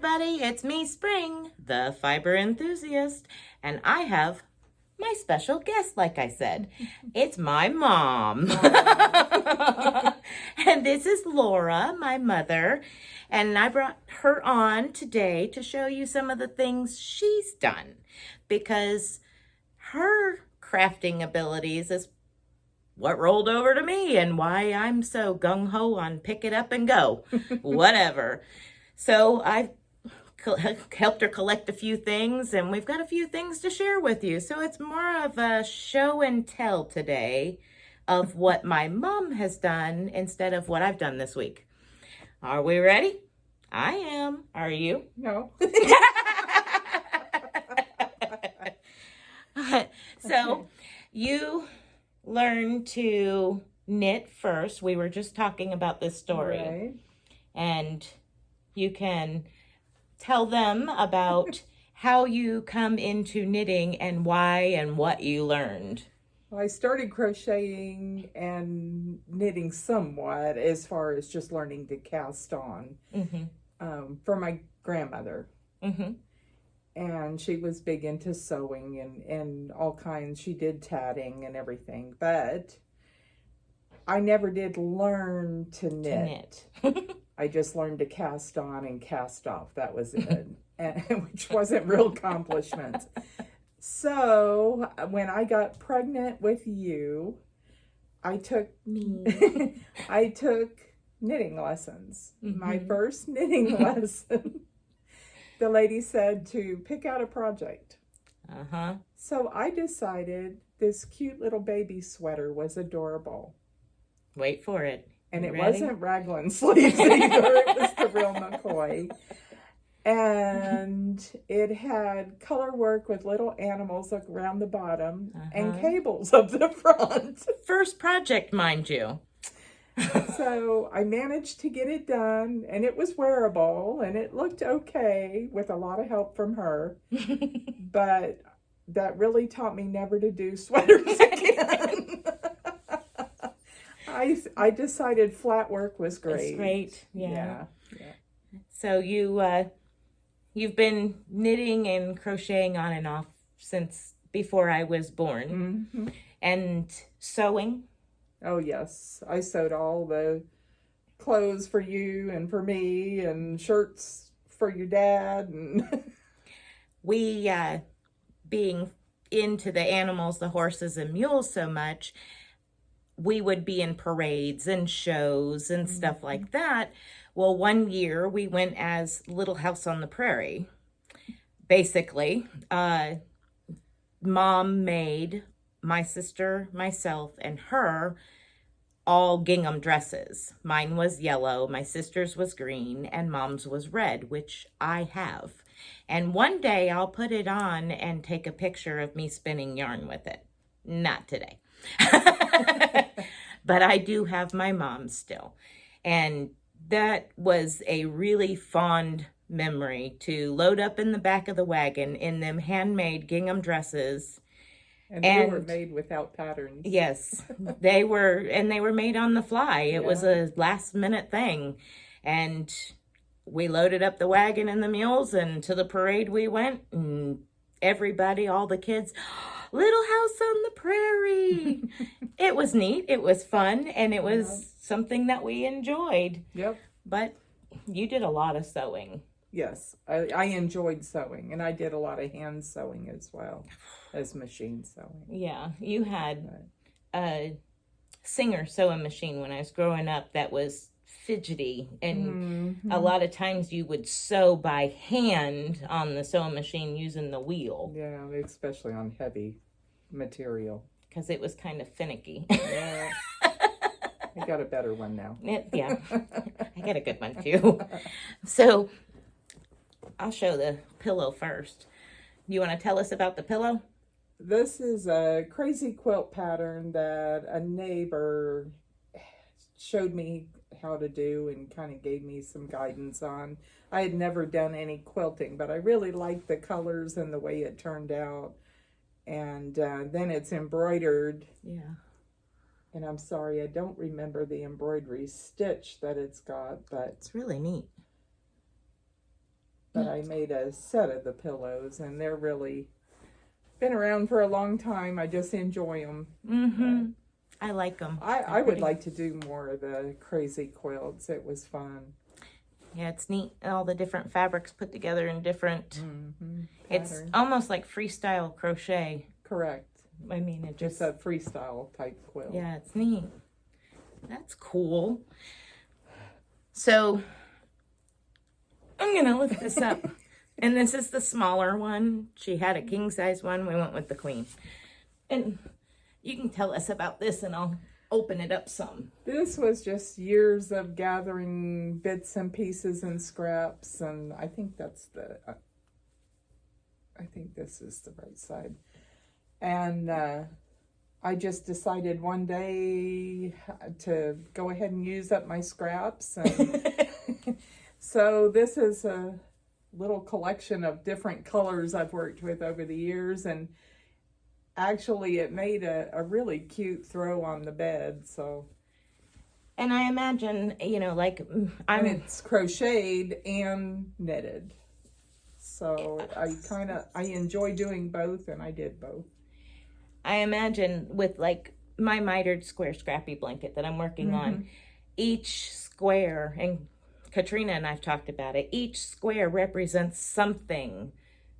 everybody, it's me, Spring, the fiber enthusiast, and I have my special guest, like I said. It's my mom. And this is Laura, my mother, and I brought her on today to show you some of the things she's done, because her crafting abilities is what rolled over to me and why I'm so gung-ho on pick it up and go, whatever. So I've helped her collect a few things, and we've got a few things to share with you. So it's more of a show and tell today of what my mom has done instead of what I've done this week. Are we ready? I am. Are you? No. So you learned to knit first. We were just talking about this story. Right. And you can tell them about how you come into knitting and why and what you learned. I started crocheting and knitting somewhat as far as just learning to cast on for my grandmother. And she was big into sewing and all kinds. She did tatting and everything, but I never did learn to knit. I just learned to cast on and cast off. That was it, which wasn't real accomplishment. So when I got pregnant with you, I took I took knitting lessons. My first knitting lesson. The lady said to pick out a project. So I decided this cute little baby sweater was adorable. Wait for it. And it wasn't raglan sleeves either. It was the real McCoy. And it had color work with little animals around the bottom and cables up the front. First project, mind you. So I managed to get it done, and it was wearable, and it looked okay with a lot of help from her. But that really taught me never to do sweaters again. I decided flat work was great. It's great, yeah. So you've been knitting and crocheting on and off since before I was born, and sewing. Oh, yes. I sewed all the clothes for you and for me and shirts for your dad. And we, being into the animals, the horses and mules so much, we would be in parades and shows and stuff like that. Well, one year we went as Little House on the Prairie. Basically, Mom made my sister, myself, and her all gingham dresses. Mine was yellow, my sister's was green, and Mom's was red, which I have. And one day I'll put it on and take a picture of me spinning yarn with it. Not today. But I do have my mom's still. And that was a really fond memory, to load up in the back of the wagon in them handmade gingham dresses. And they were made without patterns. Yes, they were, and they were made on the fly. It was a last minute thing. And we loaded up the wagon and the mules, and to the parade we went, and everybody, all the kids, Little House on the Prairie. It was neat, it was fun, and it was something that we enjoyed. Yep. But you did a lot of sewing. Yes, I enjoyed sewing, and I did a lot of hand sewing as well as machine sewing. Yeah, you had a Singer sewing machine when I was growing up that was fidgety, and a lot of times you would sew by hand on the sewing machine using the wheel. Yeah, especially on heavy material. Because it was kind of finicky. Yeah. I got a better one now. Yeah, I got a good one too. So I'll show the pillow first. You want to tell us about the pillow? This is a crazy quilt pattern that a neighbor showed me how to do and kind of gave me some guidance on. I had never done any quilting, but I really liked the colors and the way it turned out. And then it's embroidered. Yeah. And I'm sorry, I don't remember the embroidery stitch that it's got, but it's really neat. but I made a set of the pillows, and they're really been around for a long time. I just enjoy them. Mm-hmm. I like them. I would like to do more of the crazy quilts. It was fun. Yeah, it's neat. All the different fabrics put together in different... It's almost like freestyle crochet. Correct. I mean, it just... It's a freestyle type quilt. Yeah, it's neat. That's cool. So, I'm going to lift this up. And this is the smaller one. She had a king-size one. We went with the queen. And you can tell us about this, and I'll open it up some. This was just years of gathering bits and pieces and scraps, and I think that's the... I think this is the right side. And I just decided one day to go ahead and use up my scraps. And so this is a little collection of different colors I've worked with over the years. And actually it made a really cute throw on the bed. So. And I imagine, you know, like... And it's crocheted and knitted. So I enjoy doing both, and I did both. I imagine with like my mitered square scrappy blanket that I'm working on, each square, and Katrina and I've talked about it, each square represents something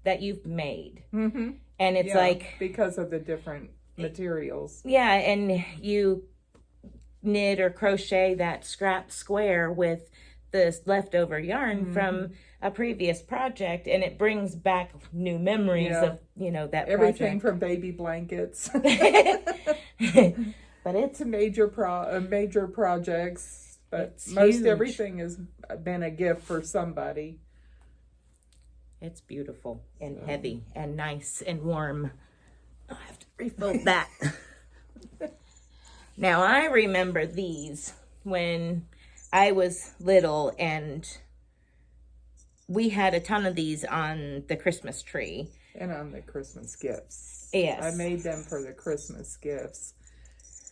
that you've made. And it's like... because of the different materials. Yeah, and you knit or crochet that scrap square with the leftover yarn from a previous project, and it brings back new memories of, you know, that everything project. from baby blankets. But it's to major projects, but it's most huge. everything has been a gift for somebody. It's beautiful and heavy and nice and warm. I have to refill that. Now, I remember these when I was little, and we had a ton of these on the Christmas tree. And on the Christmas gifts. Yes. I made them for the Christmas gifts.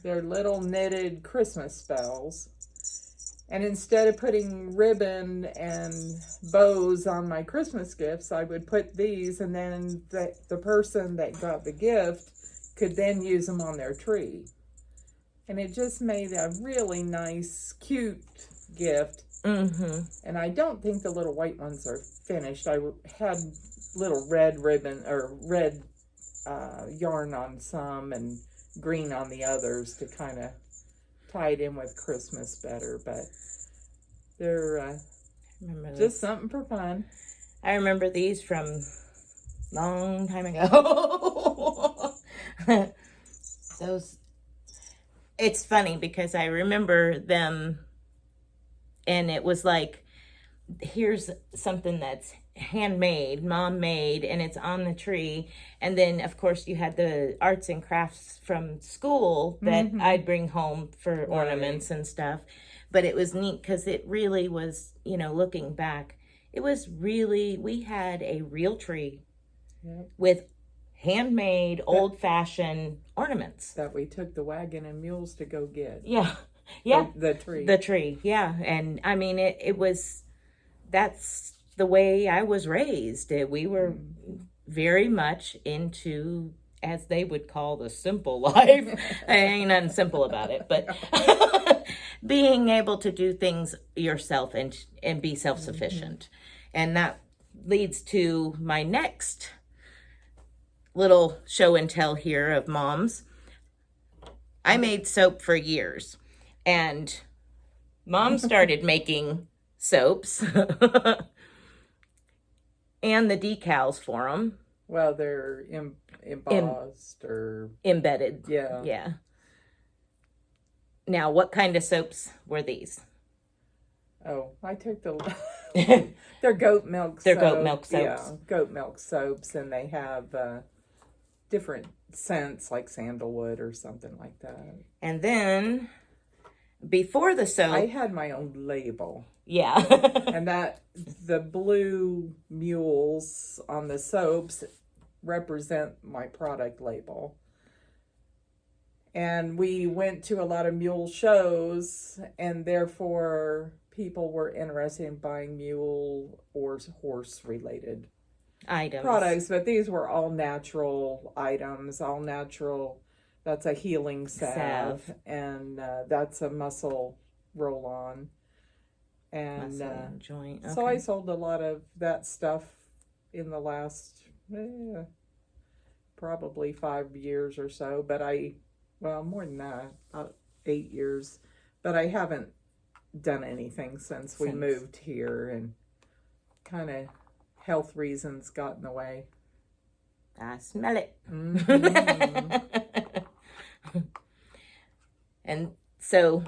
They're little knitted Christmas spells. And instead of putting ribbon and bows on my Christmas gifts, I would put these, and then the person that got the gift could then use them on their tree. And it just made a really nice, cute gift. And I don't think the little white ones are finished. I had little red ribbon or red yarn on some and green on the others to kind of tie it in with Christmas better. But they're just something for fun. I remember these from long time ago. Those... It's funny because I remember them, and it was like, here's something that's handmade, mom made, and it's on the tree. And then, of course, you had the arts and crafts from school that I'd bring home for ornaments and stuff. But it was neat because it really was, you know, looking back, it was really, we had a real tree with handmade, old-fashioned ornaments. That we took the wagon and mules to go get. Yeah. The tree. The tree, yeah. And, I mean, it was, that's the way I was raised. We were very much into, as they would call, the simple life. Ain't nothing simple about it, but being able to do things yourself and be self-sufficient. And that leads to my next little show and tell here of moms. I made soap for years, and mom started making soaps and the decals for them. Well, they're embossed or embedded. Yeah. Now, what kind of soaps were these? Oh, I took the... They're goat milk soaps. They're goat milk soaps. Yeah, goat milk soaps, and they have different scents like sandalwood or something like that. And then, before the soap... I had my own label. Yeah. And the blue mules on the soaps represent my product label. And we went to a lot of mule shows, and therefore people were interested in buying mule or horse related Items. products, but these were all natural items, all natural. That's a healing salve. And that's a muscle roll on. And joint. Okay. so I sold a lot of that stuff in the last probably 5 years or so, but more than that, about 8 years, but I haven't done anything since we moved here, and kind of health reasons got in the way. I smell it. Mm-hmm. And so,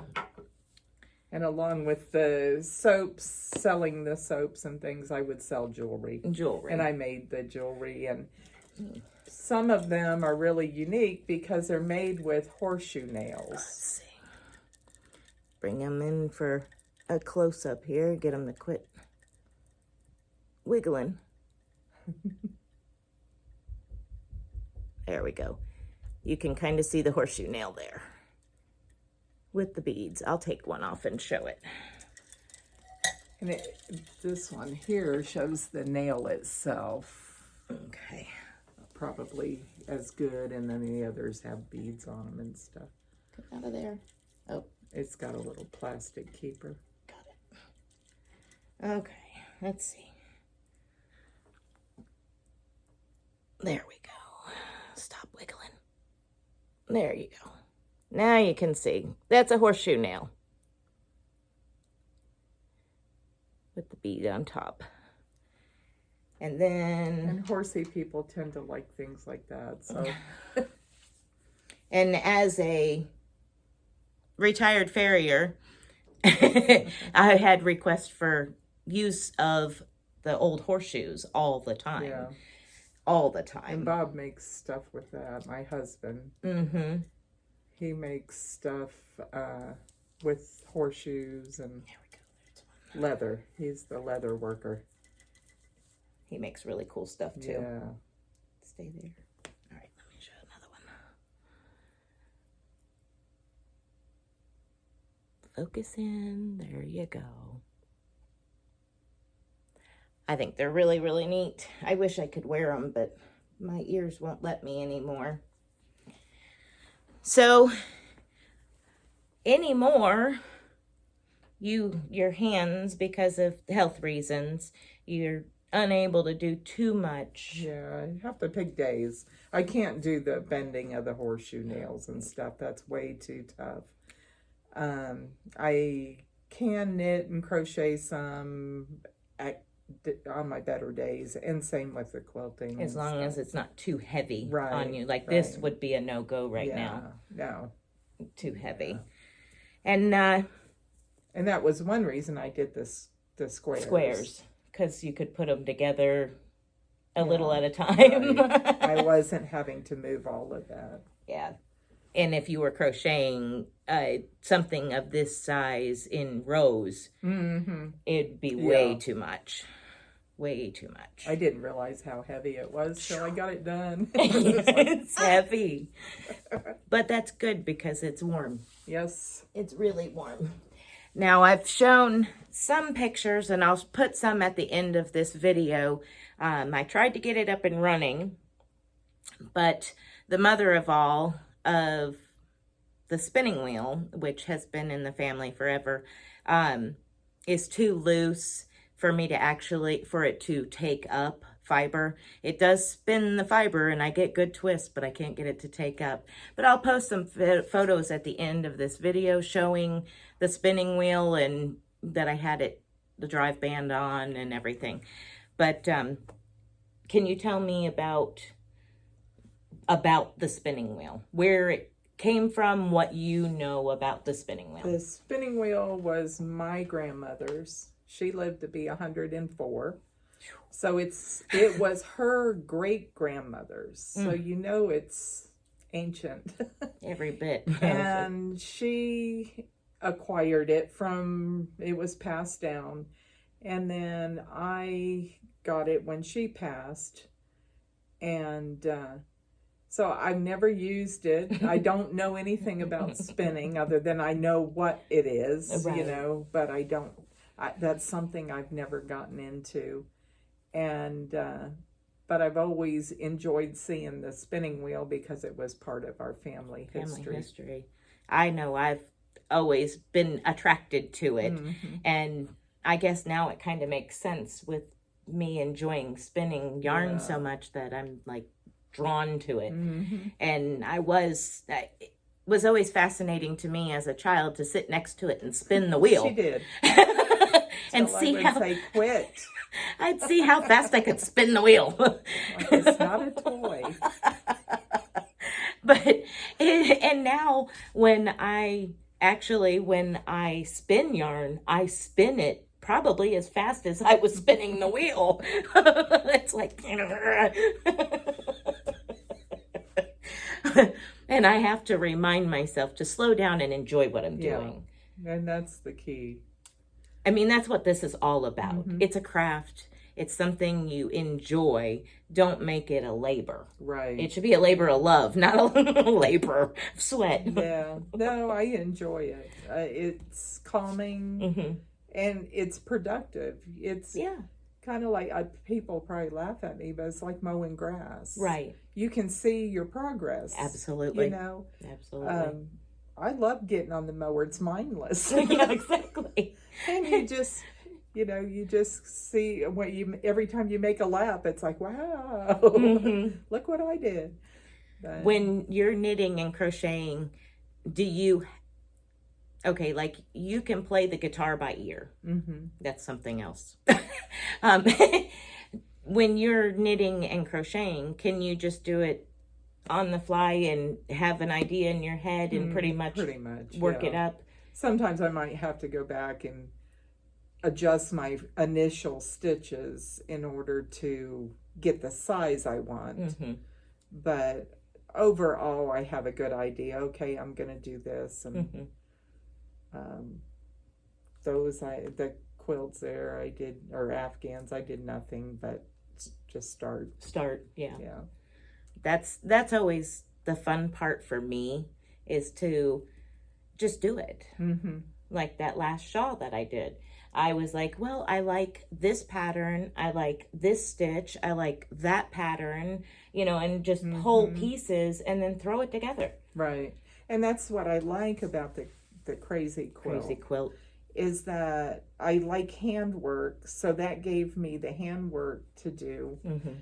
and along with the soaps, selling the soaps and things, I would sell jewelry. And I made the jewelry, and some of them are really unique because they're made with horseshoe nails. Let's see. Bring them in for a close-up here. Get them to quit wiggling. There we go. You can kind of see the horseshoe nail there with the beads. I'll take one off and show it. And this one here shows the nail itself. Okay. Probably as good, and then the others have beads on them and stuff. Get out of there. Oh. It's got a little plastic keeper. Got it. Okay, let's see. There we go. Stop wiggling. There you go. Now you can see. That's a horseshoe nail with the bead on top. And then... And horsey people tend to like things like that, so... And as a retired farrier, I had requests for use of the old horseshoes all the time. Yeah. All the time. And Bob makes stuff with that, my husband. Mm-hmm. He makes stuff with horseshoes and leather. He's the leather worker. He makes really cool stuff too. Yeah. Stay there. All right, let me show another one. Focus in. There you go. I think they're really, really neat. I wish I could wear them, but my ears won't let me anymore. So, anymore, your hands, because of health reasons, you're unable to do too much. Yeah, I have to pick days. I can't do the bending of the horseshoe nails and stuff. That's way too tough. I can knit and crochet some on my better days, and same with the quilting. As long as it's not too heavy right, on you. Like right. This would be a no-go right now. No. Too heavy. Yeah. And that was one reason I did the squares. Because you could put them together a little at a time. Right. I wasn't having to move all of that. Yeah. And if you were crocheting something of this size in rows, it'd be way too much. Way too much. I didn't realize how heavy it was till I got it done. It's heavy. But that's good because it's warm. Yes. It's really warm. Now, I've shown some pictures, and I'll put some at the end of this video. I tried to get it up and running, but the mother of all of the spinning wheel, which has been in the family forever, is too loose for me to for it to take up fiber. It does spin the fiber, and I get good twists, but I can't get it to take up. But I'll post some photos at the end of this video showing the spinning wheel and that I had the drive band on and everything. But can you tell me about the spinning wheel, where it came from, what you know about the spinning wheel? The spinning wheel was my grandmother's. She lived to be 104. So it was her great grandmother's. So it's ancient. Every bit. And she acquired it it was passed down. And then I got it when she passed. And so I've never used it. I don't know anything about spinning other than I know what it is, right. but I don't. That's something I've never gotten into. And, but I've always enjoyed seeing the spinning wheel because it was part of our family history. I know I've always been attracted to it. Mm-hmm. And I guess now it kind of makes sense with me enjoying spinning yarn so much that I'm like drawn to it. Mm-hmm. And it was always fascinating to me as a child to sit next to it and spin the wheel. She did. And so see I would how say quit. I'd see how fast I could spin the wheel. Like it's not a toy. And now when I spin yarn, I spin it probably as fast as I was spinning the wheel. It's like, and I have to remind myself to slow down and enjoy what I'm doing. And that's the key. I mean, that's what this is all about. Mm-hmm. It's a craft. It's something you enjoy. Don't make it a labor. Right. It should be a labor of love, not a labor of sweat. Yeah. No, I enjoy it. It's calming. Mm-hmm. And it's productive. It's kind of like, people probably laugh at me, but it's like mowing grass. Right. You can see your progress. Absolutely. You know? Absolutely. I love getting on the mower. It's mindless. Yeah, exactly. And you just, you just see every time you make a lap, it's like, wow, look what I did. But, when you're knitting and crocheting, like you can play the guitar by ear. Mm-hmm. That's something else. When you're knitting and crocheting, can you just do it on the fly and have an idea in your head and pretty much work it up? Sometimes I might have to go back and adjust my initial stitches in order to get the size I want. Mm-hmm. But overall, I have a good idea. Okay, I'm going to do this. And the quilts there I did, or Afghans, I did nothing but just start. Yeah. Yeah. That's always the fun part for me, is to just do it. Mm-hmm. Like that last shawl that I did. I was like, well, I like this pattern. I like this stitch. I like that pattern, and just pull pieces and then throw it together. Right. And that's what I like about the crazy quilt. Is that I like handwork. So that gave me the handwork to do. Mm-hmm.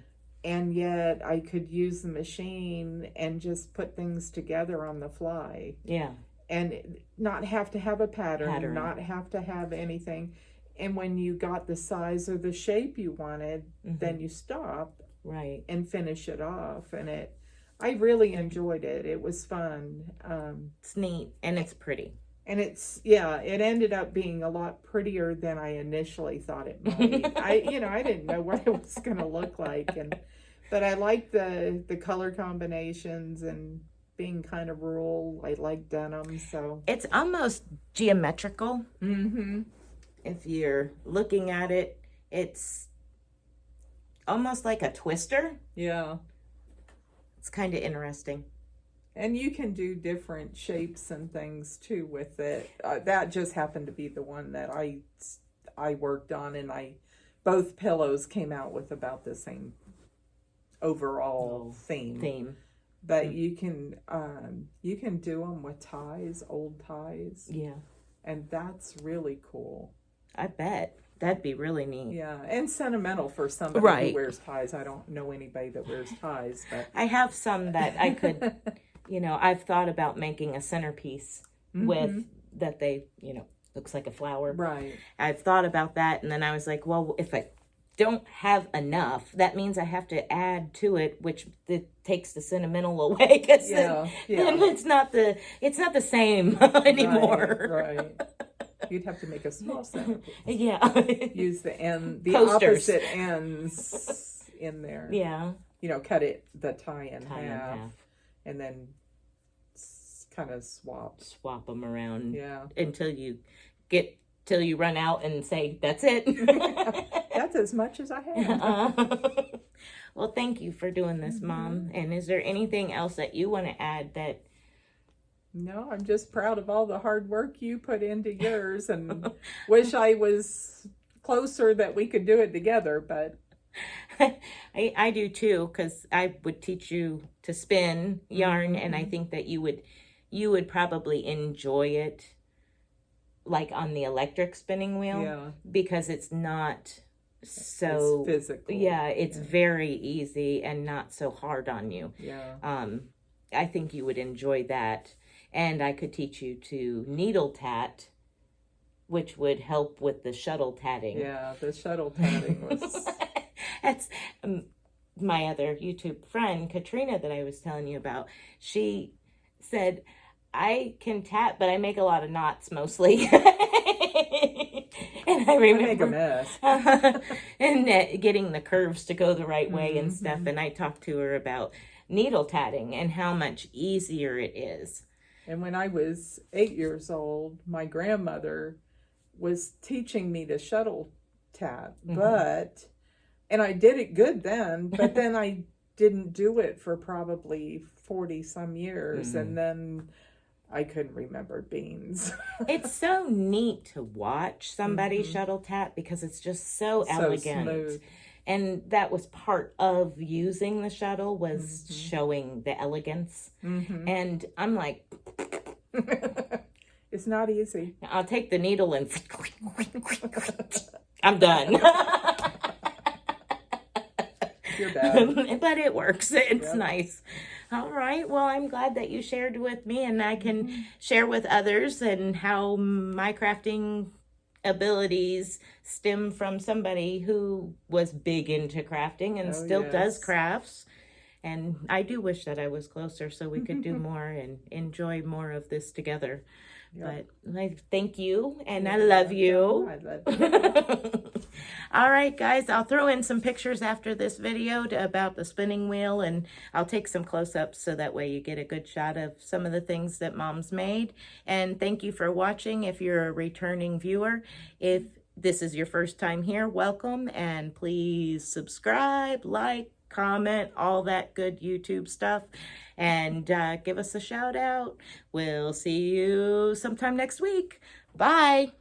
And yet I could use the machine and just put things together on the fly. Yeah. And not have to have a pattern, not have to have anything. And when you got the size or the shape you wanted, then you stop and finish it off. And I really enjoyed it. It was fun. It's neat and it's pretty. And it ended up being a lot prettier than I initially thought it might. I didn't know what it was going to look like. But I like the color combinations and being kind of rural. I like denim, so. It's almost geometrical. Mm-hmm. If you're looking at it, it's almost like a twister. Yeah. It's kind of interesting. And you can do different shapes and things too with it. That just happened to be the one that I worked on, and both pillows came out with about the same overall theme. But you can do them with ties, old ties. Yeah. And that's really cool. I bet. That'd be really neat. Yeah, and sentimental for somebody who wears ties. I don't know anybody that wears ties, but I have some that I could, I've thought about making a centerpiece with that they, looks like a flower. Right. I've thought about that, and then I was like, well, if I don't have enough, that means I have to add to it, which takes the sentimental away, because then it's not the same anymore. Right. You'd have to make a small centerpiece. Yeah. Use the Posters. opposite ends in there. Yeah. Cut the tie in half, and then kind of swap them around. Yeah. Until you run out and say, that's it. That's as much as I have. Well, thank you for doing this, Mom. And is there anything else that you want to add that No, I'm just proud of all the hard work you put into yours, and wish I was closer that we could do it together, but I do too, because I would teach you to spin yarn, and I think that you would probably enjoy it like on the electric spinning wheel, yeah, because it's not so it's physical. Yeah, it's very easy and not so hard on you. Yeah. I think you would enjoy that. And I could teach you to needle tat, which would help with the shuttle tatting. Yeah, the shuttle tatting was... That's my other YouTube friend, Katrina, that I was telling you about. She said, I can tat, but I make a lot of knots mostly. And I remember I make a mess. and getting the curves to go the right way and stuff. And I talked to her about needle tatting and how much easier it is. And when I was 8 years old, my grandmother was teaching me to shuttle tat, and I did it good then, but then I didn't do it for probably 40 some years, and then I couldn't remember beans. It's so neat to watch somebody shuttle tat, because it's just so elegant. Smooth. And that was part of using the shuttle, was showing the elegance. And I'm like, it's not easy. I'll take the needle and I'm done. You're bad. But it works. It's nice. All right. Well, I'm glad that you shared with me, and I can share with others, and how my crafting abilities stem from somebody who was big into crafting and still does crafts. And I do wish that I was closer so we could do more and enjoy more of this together. But I thank you, and I love you. I love you. All right, guys, I'll throw in some pictures after this video about the spinning wheel, and I'll take some close-ups so that way you get a good shot of some of the things that Mom's made. And thank you for watching. If you're a returning viewer, if this is your first time here, welcome, and please subscribe, like, comment, all that good YouTube stuff, and give us a shout out. We'll see you sometime next week. Bye.